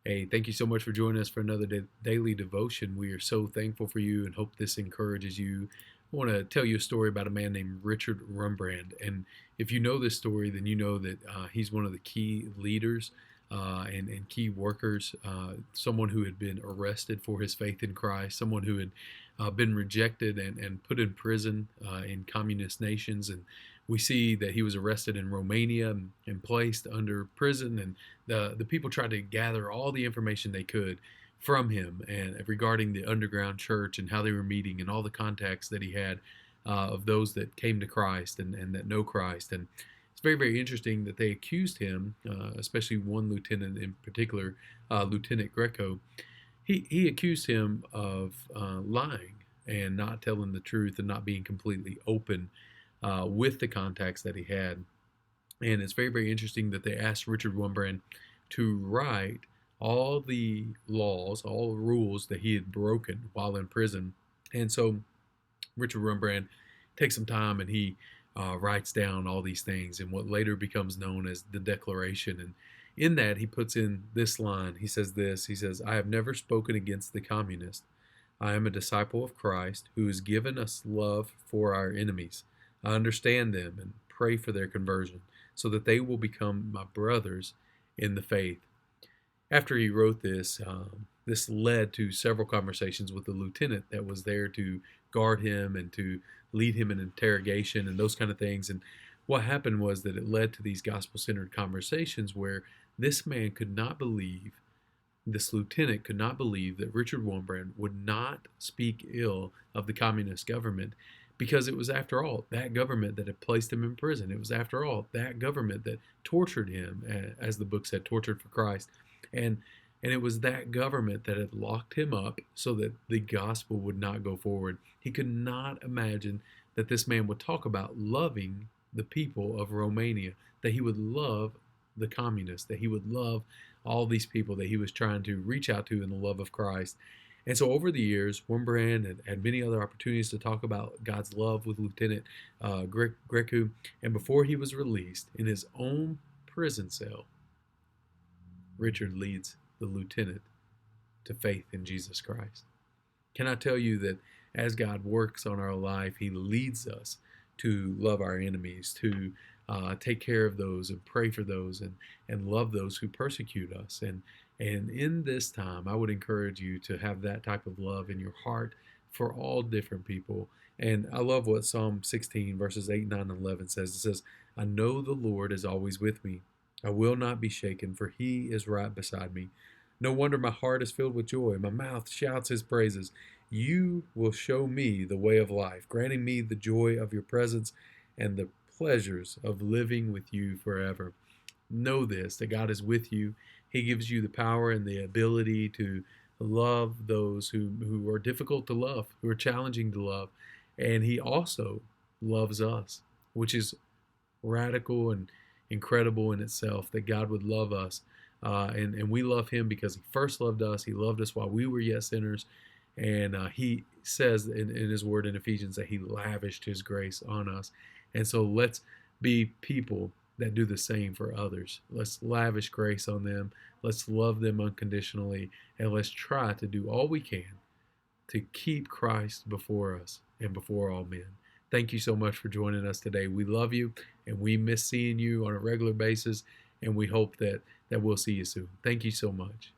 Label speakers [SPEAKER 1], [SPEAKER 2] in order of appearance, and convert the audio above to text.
[SPEAKER 1] Hey, thank you so much for joining us for another daily devotion. We are so thankful for you and hope this encourages you. I want to tell you a story about a man named Richard Rumbrand. And if you know this story, then you know that he's one of the key leaders and key workers, someone who had been arrested for his faith in Christ, someone who had been rejected and put in prison in communist nations. And we see that he was arrested in Romania and placed under prison, and the people tried to gather all the information they could from him and regarding the underground church and how they were meeting and all the contacts that he had of those that came to Christ and that know Christ. And it's very, very interesting that they accused him, especially one lieutenant in particular, Lieutenant Greco. He accused him of lying and not telling the truth and not being completely open with the contacts that he had. And it's very, very interesting that they asked Richard Wurmbrand to write all the laws, all the rules that he had broken while in prison. And so Richard Wurmbrand takes some time and he writes down all these things in what later becomes known as the Declaration. And in that, he puts in this line. He says this. He says, "I have never spoken against the communists. I am a disciple of Christ who has given us love for our enemies. I understand them and pray for their conversion so that they will become my brothers in the faith." After he wrote this, this led to several conversations with the lieutenant that was there to guard him and to lead him in interrogation and those kind of things. And what happened was that it led to these gospel centered conversations where this man could not believe, this lieutenant could not believe that Richard Wurmbrand would not speak ill of the communist government, because it was, after all, that government that had placed him in prison. It was, after all, that government that tortured him, as the book said, tortured for Christ. And and it was that government that had locked him up so that the gospel would not go forward. He could not imagine that this man would talk about loving the people of Romania, that he would love the communists, that he would love all these people that he was trying to reach out to in the love of Christ. And so over the years, Wurmbrand had many other opportunities to talk about God's love with Lieutenant Grecu. And before he was released in his own prison cell, Richard leads the lieutenant to faith in Jesus Christ. Can I tell you that as God works on our life, He leads us to love our enemies, to take care of those and pray for those and love those who persecute us. And in this time, I would encourage you to have that type of love in your heart for all different people. And I love what Psalm 16, verses 8, 9, and 11 says. It says, "I know the Lord is always with me. I will not be shaken, for He is right beside me. No wonder my heart is filled with joy. My mouth shouts His praises. You will show me the way of life, granting me the joy of your presence and the pleasures of living with you forever." Know this, that God is with you. He gives you the power and the ability to love those who are difficult to love, who are challenging to love. And He also loves us, which is radical and incredible in itself, that God would love us. And we love Him because He first loved us. He loved us while we were yet sinners. And He says in His word in Ephesians that He lavished His grace on us. And so let's be people that do the same for others. Let's lavish grace on them. Let's love them unconditionally. And let's try to do all we can to keep Christ before us and before all men. Thank you so much for joining us today. We love you and we miss seeing you on a regular basis, and we hope that we'll see you soon. Thank you so much.